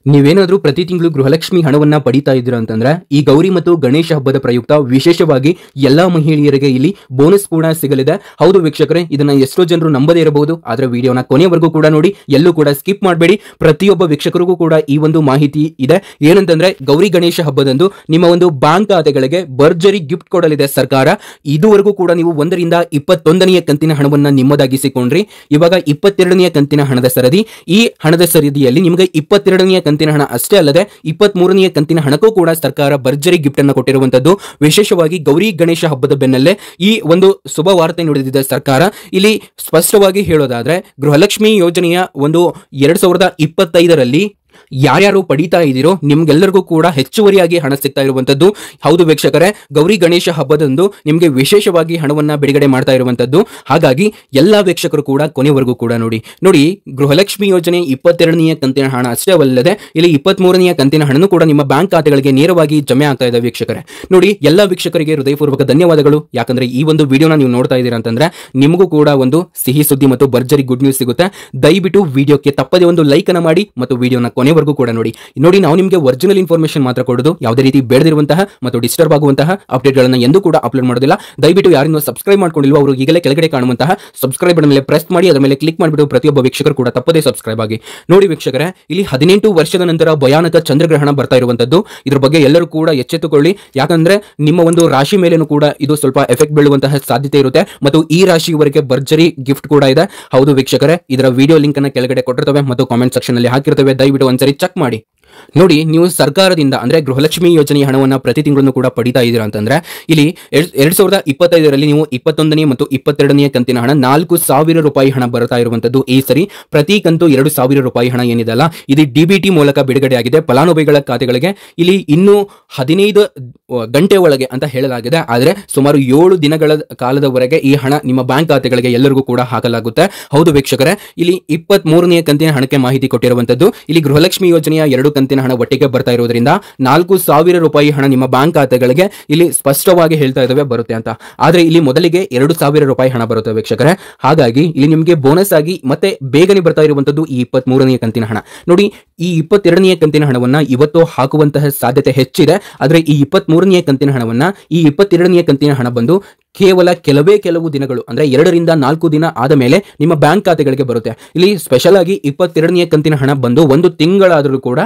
ನೀವೇನಾದ್ರೂ ಪ್ರತಿ ತಿಂಗಳು ಗೃಹಲಕ್ಷ್ಮಿ ಹಣವನ್ನ ಪಡಿತಾ ಇದ್ದೀರಾ ಅಂತಂದ್ರೆ ಈ ಗೌರಿ ಮತ್ತು ಗಣೇಶ ಹಬ್ಬದ ಪ್ರಯುಕ್ತ ವಿಶೇಷವಾಗಿ ಎಲ್ಲಾ ಮಹಿಳೆಯರಿಗೆ ಇಲ್ಲಿ ಬೋನಸ್ ಕೂಡ ಸಿಗಲಿದೆ. ಹೌದು ವೀಕ್ಷಕರೇ, ಇದನ್ನ ಎಷ್ಟೋ ಜನರು ನಂಬದೇ ಇರಬಹುದು, ಆದ್ರೆ ವಿಡಿಯೋನ ಕೊನೆಯವರೆಗೂ ಕೂಡ ನೋಡಿ, ಎಲ್ಲೂ ಕೂಡ ಸ್ಕಿಪ್ ಮಾಡಬೇಡಿ. ಪ್ರತಿಯೊಬ್ಬ ವೀಕ್ಷಕರಿಗೂ ಕೂಡ ಈ ಒಂದು ಮಾಹಿತಿ ಇದೆ. ಏನಂತಂದ್ರೆ ಗೌರಿ ಗಣೇಶ ಹಬ್ಬದಂದು ನಿಮ್ಮ ಒಂದು ಬ್ಯಾಂಕ್ ಖಾತೆಗಳಿಗೆ ಭರ್ಜರಿ ಗಿಫ್ಟ್ ಕೊಡಲಿದೆ ಸರ್ಕಾರ. ಇದುವರೆಗೂ ಕೂಡ ನೀವು 1ರಿಂದ 21ನೇ ಕಂತಿನ ಹಣವನ್ನ ನಿಮ್ಮದಾಗಿಸಿಕೊಂಡ್ರಿ. ಇವಾಗ 22ನೇ ಕಂತಿನ ಹಣದ ಸರದಿ. ಈ ಹಣದ ಸರದಿಯಲ್ಲಿ ನಿಮಗೆ 22ನೇ ಕಂತಿನ ಹಣ ಅಷ್ಟೇ ಅಲ್ಲದೆ 23ನೇ ಕಂತಿನ ಹಣಕ್ಕೂ ಕೂಡ ಸರ್ಕಾರ ಭರ್ಜರಿ ಗಿಫ್ಟ್ ಅನ್ನು ಕೊಟ್ಟಿರುವಂತದ್ದು. ವಿಶೇಷವಾಗಿ ಗೌರಿ ಗಣೇಶ ಹಬ್ಬದ ಬೆನ್ನಲ್ಲೇ ಈ ಒಂದು ಶುಭ ವಾರ್ತೆ ನುಡಿದಿದೆ ಸರ್ಕಾರ. ಇಲ್ಲಿ ಸ್ಪಷ್ಟವಾಗಿ ಹೇಳೋದಾದ್ರೆ ಗೃಹಲಕ್ಷ್ಮಿ ಯೋಜನೆಯ ಒಂದು 2025ರಲ್ಲಿ ಯಾರ್ಯಾರು ಪಡಿತಾ ಇದ್ದೀರೋ ನಿಮ್ಗೆಲ್ಲರಿಗೂ ಕೂಡ ಹೆಚ್ಚುವರಿಯಾಗಿ ಹಣ ಸಿಗ್ತಾ ಇರುವಂತದ್ದು. ಹೌದು ವೀಕ್ಷಕರೇ, ಗೌರಿ ಗಣೇಶ ಹಬ್ಬದಂದು ನಿಮಗೆ ವಿಶೇಷವಾಗಿ ಹಣವನ್ನ ಬಿಡುಗಡೆ ಮಾಡ್ತಾ ಇರುವಂತದ್ದು. ಹಾಗಾಗಿ ಎಲ್ಲಾ ವೀಕ್ಷಕರು ಕೂಡ ಕೊನೆವರೆಗೂ ಕೂಡ ನೋಡಿ ಗೃಹಲಕ್ಷ್ಮಿ ಯೋಜನೆ 22ನೇ ಕಂತಿನ ಹಣ ಅಷ್ಟೇ ಅಲ್ಲದೆ ಇಲ್ಲಿ 23ನೇ ಕಂತಿನ ಹಣನೂ ಕೂಡ ನಿಮ್ಮ ಬ್ಯಾಂಕ್ ಖಾತೆಗಳಿಗೆ ನೇರವಾಗಿ ಜಮೆ ಆಗ್ತಾ ಇದೆ ವೀಕ್ಷಕರೇ. ನೋಡಿ, ಎಲ್ಲಾ ವೀಕ್ಷಕರಿಗೆ ಹೃದಯಪೂರ್ವಕ ಧನ್ಯವಾದಗಳು. ಯಾಕಂದ್ರೆ ಈ ಒಂದು ವಿಡಿಯೋನ ನೀವು ನೋಡ್ತಾ ಇದ್ದೀರಾ ಅಂತಂದ್ರೆ ನಿಮಗೂ ಕೂಡ ಒಂದು ಸಿಹಿ ಸುದ್ದಿ ಮತ್ತು ಭರ್ಜರಿ ಗುಡ್ ನ್ಯೂಸ್ ಸಿಗುತ್ತೆ. ದಯವಿಟ್ಟು ವಿಡಿಯೋಕ್ಕೆ ತಪ್ಪದೆ ಒಂದು ಲೈಕ್ ಅನ್ನು ಮಾಡಿ ಮತ್ತು ವಿಡಿಯೋನ ಕೊನೆವರೆಗೂ ಕೂಡ ನೋಡಿ. ನಾವು ನಿಮಗೆ ಒರಿಜಿನಲ್ ಇನ್ಫಾರ್ಮೇಶನ್ ಮಾತ್ರ ಕೊಡೋದು, ಯಾವುದೇ ರೀತಿ ಬೇಡದಿರುವಂತಹ ಮತ್ತು ಡಿಸ್ಟರ್ಬ್ ಆಗುವಂತಹ ಅಪ್ಡೇಟ್ ಗಳನ್ನ ಎಂದೂ ಕೂಡ ಅಪ್ಲೋಡ್ ಮಾಡೋದಿಲ್ಲ. ದಯವಿಟ್ಟು ಯಾರನ್ನು ಸಬ್ಸ್ಕ್ರೈಬ್ ಮಾಡ್ಕೊಂಡಿಲ್ವೋ ಅವರು ಈಗಲೇ ಕೆಳಗಡೆ ಕಾಣುವಂತಹ ಸಬ್ಸ್ಕ್ರೈಬ್ ಬಟನ್ ಮೇಲೆ ಪ್ರೆಸ್ ಮಾಡಿ, ಅದರ ಮೇಲೆ ಕ್ಲಿಕ್ ಮಾಡಿಬಿಟ್ಟು ಪ್ರತಿಯೊಬ್ಬ ವೀಕ್ಷಕರು ಕೂಡ ತಪ್ಪದೇ ಸಬ್ಸ್ಕ್ರೈಬ್ ಆಗಿ. ನೋಡಿ ವೀಕ್ಷಕರೇ, ಇಲ್ಲಿ 18 ವರ್ಷದ ನಂತರ ಭಯಾನಕ ಚಂದ್ರಗ್ರಹಣ ಬರ್ತಾ ಇರುವಂತದ್ದು. ಇದ್ರ ಬಗ್ಗೆ ಎಲ್ಲರೂ ಕೂಡ ಎಚ್ಚೆತ್ತುಕೊಳ್ಳಿ. ಯಾಕಂದ್ರೆ ನಿಮ್ಮ ಒಂದು ರಾಶಿ ಮೇಲೇನೂ ಕೂಡ ಇದು ಸ್ವಲ್ಪ ಎಫೆಕ್ಟ್ ಬೀಳುವಂತಹ ಸಾಧ್ಯತೆ ಇರುತ್ತೆ ಮತ್ತು ಈ ರಾಶಿಯವರೆಗೆ ಭರ್ಜರಿ ಗಿಫ್ಟ್ ಕೂಡ ಇದೆ. ಹೌದು ವೀಕ್ಷಕರೇ, ಇದರ ವಿಡಿಯೋ ಲಿಂಕ್ ಅನ್ನ ಕೆಳಗಡೆ ಕೊಟ್ಟಿರ್ತವೆ ಮತ್ತು ಕಾಮೆಂಟ್ ಸೆಕ್ಷನ್ ಅಲ್ಲಿ ಹಾಕಿರ್ತವೆ. ದಯವಿಟ್ಟು ಒಂದ್ಸರಿ ಚೆಕ್ ಮಾಡಿ. ನೋಡಿ, ನೀವು ಸರ್ಕಾರದಿಂದ ಅಂದ್ರೆ ಗೃಹಲಕ್ಷ್ಮಿ ಯೋಜನೆಯ ಹಣವನ್ನ ಪ್ರತಿ ತಿಂಗಳನ್ನು ಕೂಡ ಪಡಿತಾ ಇದ್ದೀರಾ ಅಂತಂದ್ರೆ ಇಲ್ಲಿ 2025ರಲ್ಲಿ ನೀವು 21ನೇ ಮತ್ತು 22ನೇ ಕಂತಿನ ಹಣ 4,000 ರೂಪಾಯಿ ಹಣ ಬರ್ತಾ ಇರುವಂತದ್ದು. ಈ ಸರಿ ಪ್ರತಿ ಕಂತು 2,000 ರೂಪಾಯಿ ಹಣ ಏನಿದೆಲ್ಲ ಇದು ಡಿಬಿಟಿ ಮೂಲಕ ಬಿಡುಗಡೆ ಆಗಿದೆ ಫಲಾನುಭವಿಗಳ ಖಾತೆಗಳಿಗೆ. ಇಲ್ಲಿ ಇನ್ನೂ 15 ಗಂಟೆ ಒಳಗೆ ಅಂತ ಹೇಳಲಾಗಿದೆ, ಆದರೆ ಸುಮಾರು 7 ದಿನಗಳ ಕಾಲದವರೆಗೆ ಈ ಹಣ ನಿಮ್ಮ ಬ್ಯಾಂಕ್ ಖಾತೆಗಳಿಗೆ ಎಲ್ಲರಿಗೂ ಕೂಡ ಹಾಕಲಾಗುತ್ತೆ. ಹೌದು ವೀಕ್ಷಕರೇ, ಇಲ್ಲಿ 23ನೇ ಕಂತಿನ ಹಣಕ್ಕೆ ಮಾಹಿತಿ ಕೊಟ್ಟಿರುವಂತದ್ದು. ಇಲ್ಲಿ ಗೃಹಲಕ್ಷ್ಮಿ ಯೋಜನೆಯ 2 ಕಂತಿನ ಹಣ ಒಟ್ಟಿಗೆ ಬರ್ತಾ ಇರೋದ್ರಿಂದ 4,000 ರೂಪಾಯಿ ಹಣ ನಿಮ್ಮ ಬ್ಯಾಂಕ್ ಖಾತೆಗಳಿಗೆ ಇಲ್ಲಿ ಸ್ಪಷ್ಟವಾಗಿ ಹೇಳ್ತಾ ಇದ್ದಾವೆ ಬರುತ್ತೆ ಅಂತ. ಆದ್ರೆ ಇಲ್ಲಿ ಮೊದಲಿಗೆ 2,000 ರೂಪಾಯಿ ಹಣ ಬರುತ್ತೆ ವೀಕ್ಷಕರೇ. ಹಾಗಾಗಿ ಇಲ್ಲಿ ನಿಮಗೆ ಬೋನಸ್ ಆಗಿ ಮತ್ತೆ ಬೇಗನೆ ಬರ್ತಾ ಇರುವಂತದ್ದು ಈ 23ನೇ ಕಂತಿನ ಹಣ. ನೋಡಿ, ಈ 22ನೇ ಕಂತಿನ ಹಣವನ್ನ ಇವತ್ತು ಹಾಕುವಂತಹ ಸಾಧ್ಯತೆ ಹೆಚ್ಚಿದೆ. ಆದ್ರೆ ಈ 23ನೇ ಕಂತಿನ ಹಣವನ್ನ ಈ 22ನೇ ಕಂತಿನ ಹಣ ಬಂದು ಕೇವಲ ಕೆಲವು ದಿನಗಳು ಅಂದ್ರೆ 2ರಿಂದ 4 ದಿನ ಆದ ಮೇಲೆ ನಿಮ್ಮ ಬ್ಯಾಂಕ್ ಖಾತೆಗಳಿಗೆ ಬರುತ್ತೆ. ಇಲ್ಲಿ ಸ್ಪೆಷಲ್ ಆಗಿ 22ನೇ ಕಂತಿನ ಹಣ ಬಂದು 1 ತಿಂಗಳಾದರೂ ಕೂಡ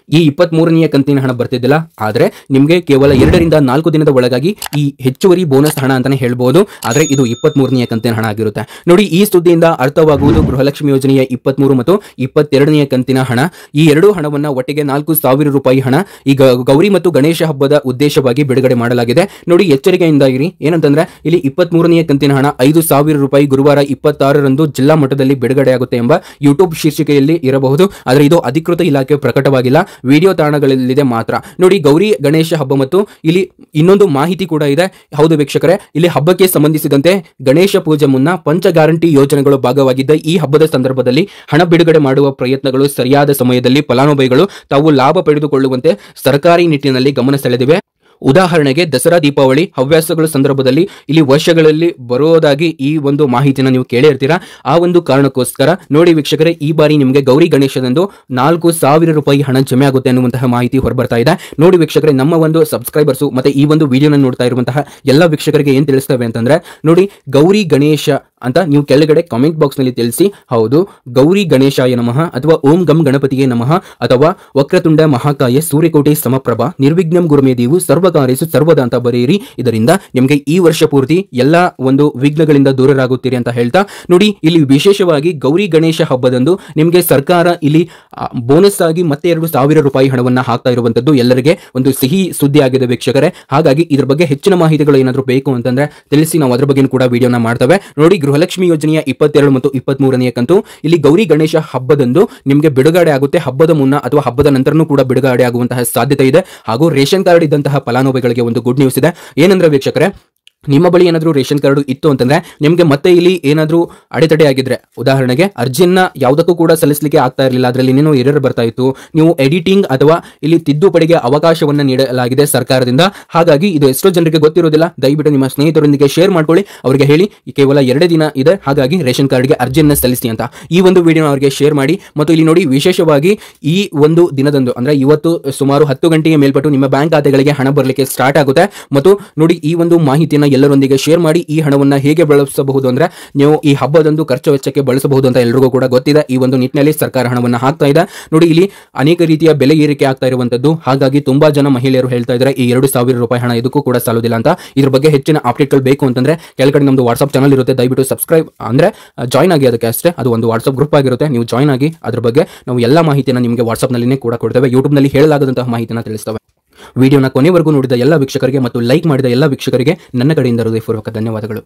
ಈ 23ನೇ ಕಂತಿನ ಹಣ ಬರ್ತಿದ್ದಿಲ್ಲ. ಆದ್ರೆ ನಿಮಗೆ ಕೇವಲ 2ರಿಂದ 4 ದಿನದ ಒಳಗಾಗಿ ಈ ಹೆಚ್ಚುವರಿ ಬೋನಸ್ ಹಣ ಅಂತಾನೆ ಹೇಳ್ಬಹುದು. ಆದ್ರೆ ಇದು 23ನೇ ಕಂತಿನ ಹಣ ಆಗಿರುತ್ತೆ. ನೋಡಿ, ಈ ಸುದ್ದಿಯಿಂದ ಅರ್ಥವಾಗುವುದು ಗೃಹಲಕ್ಷ್ಮಿ ಯೋಜನೆಯ 23 ಮತ್ತು 22ನೇ ಕಂತಿನ ಹಣ, ಈ ಎರಡೂ ಹಣವನ್ನ ಒಟ್ಟಿಗೆ 4,000 ರೂಪಾಯಿ ಹಣ ಈಗ ಗೌರಿ ಮತ್ತು ಗಣೇಶ ಹಬ್ಬದ ಉದ್ದೇಶವಾಗಿ ಬಿಡುಗಡೆ ಮಾಡಲಾಗಿದೆ. ನೋಡಿ, ಎಚ್ಚರಿಕೆಯಿಂದ ಇರಿ. ಏನಂತಂದ್ರೆ ಇಲ್ಲಿ 23ನೇ ಕಂತಿನ ಹಣ 5,000 ರೂಪಾಯಿ ಗುರುವಾರ 26ರಂದು ಜಿಲ್ಲಾ ಮಟ್ಟದಲ್ಲಿ ಬಿಡುಗಡೆ ಆಗುತ್ತೆ ಎಂಬ ಯೂಟ್ಯೂಬ್ ಶೀರ್ಷಿಕೆಯಲ್ಲಿ ಇರಬಹುದು. ಆದ್ರೆ ಇದು ಅಧಿಕೃತ ಇಲಾಖೆ ಪ್ರಕಟವಾಗಿಲ್ಲ, ವಿಡಿಯೋ ತಾಣಗಳಲ್ಲಿದೆ ಮಾತ್ರ. ನೋಡಿ, ಗೌರಿ ಗಣೇಶ ಹಬ್ಬ ಮತ್ತು ಇಲ್ಲಿ ಇನ್ನೊಂದು ಮಾಹಿತಿ ಕೂಡ ಇದೆ. ಹೌದು ವೀಕ್ಷಕರೇ, ಇಲ್ಲಿ ಹಬ್ಬಕ್ಕೆ ಸಂಬಂಧಿಸಿದಂತೆ ಗಣೇಶ ಪೂಜೆ ಮುನ್ನ ಪಂಚ ಗ್ಯಾರಂಟಿ ಯೋಜನೆಗಳು ಭಾಗವಾಗಿದ್ದ ಈ ಹಬ್ಬದ ಸಂದರ್ಭದಲ್ಲಿ ಹಣ ಬಿಡುಗಡೆ ಮಾಡುವ ಪ್ರಯತ್ನಗಳು ಸರಿಯಾದ ಸಮಯದಲ್ಲಿ ಫಲಾನುಭವಿಗಳು ತಾವು ಲಾಭ ಪಡೆದುಕೊಳ್ಳುವಂತೆ ಸರ್ಕಾರಿ ನಿಟ್ಟಿನಲ್ಲಿ ಗಮನ ಸೆಳೆದಿವೆ. ಉದಾಹರಣೆಗೆ ದಸರಾ, ದೀಪಾವಳಿ ಹವ್ಯಾಸಗಳ ಸಂದರ್ಭದಲ್ಲಿ ಇಲ್ಲಿ ವರ್ಷಗಳಲ್ಲಿ ಬರೋದಾಗಿ ಈ ಒಂದು ಮಾಹಿತಿನ ನೀವು ಕೇಳೇ ಇರ್ತೀರಾ. ಆ ಒಂದು ಕಾರಣಕ್ಕೋಸ್ಕರ ನೋಡಿ ವೀಕ್ಷಕರೇ, ಈ ಬಾರಿ ನಿಮಗೆ ಗೌರಿ ಗಣೇಶದಂದು 4,000 ರೂಪಾಯಿ ಹಣ ಜಮೆ ಆಗುತ್ತೆ ಅನ್ನುವಂತಹ ಮಾಹಿತಿ ಹೊರಬರ್ತಾ ಇದೆ. ನೋಡಿ ವೀಕ್ಷಕರೇ, ನಮ್ಮ ಒಂದು ಸಬ್ಸ್ಕ್ರೈಬರ್ಸು ಮತ್ತೆ ಈ ಒಂದು ವಿಡಿಯೋನ ನೋಡ್ತಾ ಇರುವಂತಹ ಎಲ್ಲ ವೀಕ್ಷಕರಿಗೆ ಏನ್ ತಿಳಿಸ್ತವೆ ಅಂತಂದ್ರೆ, ನೋಡಿ ಗೌರಿ ಗಣೇಶ ಅಂತ ನೀವು ಕೆಳಗಡೆ ಕಾಮೆಂಟ್ ಬಾಕ್ಸ್ ನಲ್ಲಿ ತಿಳಿಸಿ. ಹೌದು, ಗೌರಿ ಗಣೇಶಾಯ ನಮಃ ಅಥವಾ ಓಂ ಗಂ ಗಣಪತಿಗೆ ನಮಃ ಅಥವಾ ವಕ್ರತುಂಡ ಮಹಾಕಾಯ ಸೂರ್ಯಕೋಟಿ ಸಮಪ್ರಭಾ ನಿರ್ವಿಘ್ನಂ ಗುರುಮೇ ದೇವು ಸರ್ವಕಾರ್ಯೇಷು ಸರ್ವದಾ ಅಂತ ಬರೆಯಿರಿ. ಇದರಿಂದ ನಿಮಗೆ ಈ ವರ್ಷ ಪೂರ್ತಿ ಎಲ್ಲಾ ಒಂದು ವಿಘ್ನಗಳಿಂದ ದೂರರಾಗುತ್ತೀರಿ ಅಂತ ಹೇಳ್ತಾ, ನೋಡಿ ಇಲ್ಲಿ ವಿಶೇಷವಾಗಿ ಗೌರಿ ಗಣೇಶ ಹಬ್ಬದಂದು ನಿಮಗೆ ಸರ್ಕಾರ ಇಲ್ಲಿ ಬೋನಸ್ ಆಗಿ ಮತ್ತೆ 2,000 ರೂಪಾಯಿ ಹಣವನ್ನ ಹಾಕ್ತಾ ಇರುವಂತದ್ದು ಎಲ್ಲರಿಗೆ ಒಂದು ಸಿಹಿ ಸುದ್ದಿ ಆಗಿದೆ ವೀಕ್ಷಕರೇ. ಹಾಗಾಗಿ ಇದ್ರ ಬಗ್ಗೆ ಹೆಚ್ಚಿನ ಮಾಹಿತಿಗಳು ಏನಾದರೂ ಬೇಕು ಅಂತಂದ್ರೆ ತಿಳಿಸಿ, ನಾವು ಅದ್ರ ಬಗ್ಗೆ ಕೂಡ ವಿಡಿಯೋನ ಮಾಡ್ತೇವೆ. ನೋಡಿ, ಗೃಹಲಕ್ಷ್ಮಿ ಯೋಜನೆಯ 22 ಮತ್ತು 23ನೇ ಕಂತು ಇಲ್ಲಿ ಗೌರಿ ಗಣೇಶ ಹಬ್ಬದಂದು ನಿಮಗೆ ಬಿಡುಗಡೆ ಆಗುತ್ತೆ. ಹಬ್ಬದ ಮುನ್ನ ಅಥವಾ ಹಬ್ಬದ ನಂತರನೂ ಕೂಡ ಬಿಡುಗಡೆ ಆಗುವಂತಹ ಸಾಧ್ಯತೆ ಇದೆ. ಹಾಗೂ ರೇಷನ್ ಕಾರ್ಡ್ ಇದ್ದಂತಹ ಫಲಾನುಭವಿಗಳಿಗೆ ಒಂದು ಗುಡ್ ನ್ಯೂಸ್ ಇದೆ. ಏನಂದ್ರೆ ವೀಕ್ಷಕರೇ, ನಿಮ್ಮ ಬಳಿ ಏನಾದರೂ ರೇಷನ್ ಕಾರ್ಡ್ ಇತ್ತು ಅಂತಂದ್ರೆ ನಿಮಗೆ ಮತ್ತೆ ಇಲ್ಲಿ ಏನಾದರೂ ಅಡೆತಡೆ ಆಗಿದ್ರೆ, ಉದಾಹರಣೆಗೆ ಅರ್ಜಿಯನ್ನ ಯಾವುದಕ್ಕೂ ಕೂಡ ಸಲ್ಲಿಸಲಿಕ್ಕೆ ಆಗ್ತಾ ಇರಲಿಲ್ಲ, ಅದರಲ್ಲಿ ಏನೇನೋ ಎರರ್ ಬರ್ತಾ ಇತ್ತು, ನೀವು ಎಡಿಟಿಂಗ್ ಅಥವಾ ಇಲ್ಲಿ ತಿದ್ದುಪಡಿಗೆ ಅವಕಾಶವನ್ನ ನೀಡಲಾಗಿದೆ ಸರ್ಕಾರದಿಂದ. ಹಾಗಾಗಿ ಇದು ಎಷ್ಟೋ ಜನರಿಗೆ ಗೊತ್ತಿರೋದಿಲ್ಲ. ದಯವಿಟ್ಟು ನಿಮ್ಮ ಸ್ನೇಹಿತರೊಂದಿಗೆ ಶೇರ್ ಮಾಡ್ಕೊಳ್ಳಿ, ಅವರಿಗೆ ಹೇಳಿ ಕೇವಲ 2 ದಿನ ಇದೆ, ಹಾಗಾಗಿ ರೇಷನ್ ಕಾರ್ಡ್ಗೆ ಅರ್ಜಿಯನ್ನ ಸಲ್ಲಿಸಿ ಅಂತ. ಈ ಒಂದು ವಿಡಿಯೋನ ಅವರಿಗೆ ಶೇರ್ ಮಾಡಿ. ಮತ್ತು ಇಲ್ಲಿ ನೋಡಿ, ವಿಶೇಷವಾಗಿ ಈ ಒಂದು ದಿನದಂದು ಅಂದ್ರೆ ಇವತ್ತು ಸುಮಾರು 10 ಗಂಟೆಗೆ ಮೇಲ್ಪಟ್ಟು ನಿಮ್ಮ ಬ್ಯಾಂಕ್ ಖಾತೆಗಳಿಗೆ ಹಣ ಬರಲಿಕ್ಕೆ ಸ್ಟಾರ್ಟ್ ಆಗುತ್ತೆ. ಮತ್ತು ನೋಡಿ, ಈ ಒಂದು ಮಾಹಿತಿಯನ್ನು ಎಲ್ಲರೊಂದಿಗೆ ಶೇರ್ ಮಾಡಿ. ಈ ಹಣವನ್ನು ಹೇಗೆ ಬಳಸಬಹುದು ಅಂದ್ರೆ, ನೀವು ಈ ಹಬ್ಬದಂದು ಖರ್ಚು ವೆಚ್ಚಕ್ಕೆ ಬಳಸಬಹುದು ಅಂತ ಎಲ್ಲರಿಗೂ ಕೂಡ ಗೊತ್ತಿದೆ. ಈ ಒಂದು ನಿಟ್ಟಿನಲ್ಲಿ ಸರ್ಕಾರ ಹಣವನ್ನು ಹಾಕ್ತಾ ಇದೆ. ನೋಡಿ, ಇಲ್ಲಿ ಅನೇಕ ರೀತಿಯ ಬೆಲೆ ಏರಿಕೆ ಆಗ್ತಾ ಇರುವಂತದ್ದು. ಹಾಗಾಗಿ ತುಂಬಾ ಜನ ಮಹಿಳೆಯರು ಹೇಳ್ತಾ ಇದ್ದಾರೆ ಈ 2,000 ರೂಪಾಯಿ ಹಣ ಇದಕ್ಕೂ ಕೂಡ ಸಾಲುದಿಲ್ಲ ಅಂತ. ಇದ್ರ ಬಗ್ಗೆ ಹೆಚ್ಚಿನ ಅಪ್ಡೇಟ್ಗಳು ಬೇಕು ಅಂತಂದ್ರೆ ಕೆಳಗಡೆ ನಮ್ದು ವಾಟ್ಸ್ಆಪ್ ಚಾನಲ್ ಇರುತ್ತೆ, ದಯವಿಟ್ಟು ಸಬ್ಸ್ಕ್ರೈಬ್ ಅಂದ್ರೆ ಜಾಯ್ನ್ ಆಗಿ. ಅದಕ್ಕೆ ಅಷ್ಟೇ, ಅದು ಒಂದು ವಾಟ್ಸ್ಆಪ್ ಗ್ರೂಪ್ ಆಗಿರುತ್ತೆ, ನೀವು ಜಾಯ್ನ್ ಆಗಿ. ಅದ್ರ ಬಗ್ಗೆ ನಾವು ಎಲ್ಲ ಮಾಹಿತಿಯನ್ನು ನಿಮಗೆ ವಾಟ್ಸ್ಆಪ್ ನಲ್ಲಿನೇ ಕೂಡ ಕೊಡ್ತೇವೆ. ಯೂಟ್ಯೂಬ್ ನಲ್ಲಿ ಹೇಳಲಾಗದಂತಹ ಮಾಹಿತಿಯನ್ನು ತಿಳಿಸ್ತೇವೆ. ವಿಡಿಯೋನ ಕೊನೆವರೆಗೂ ನೋಡಿದ ಎಲ್ಲ ವೀಕ್ಷಕರಿಗೆ ಮತ್ತು ಲೈಕ್ ಮಾಡಿದ ಎಲ್ಲ ವೀಕ್ಷಕರಿಗೆ ನನ್ನ ಕಡೆಯಿಂದ ಹೃದಯಪೂರ್ವಕ ಧನ್ಯವಾದಗಳು.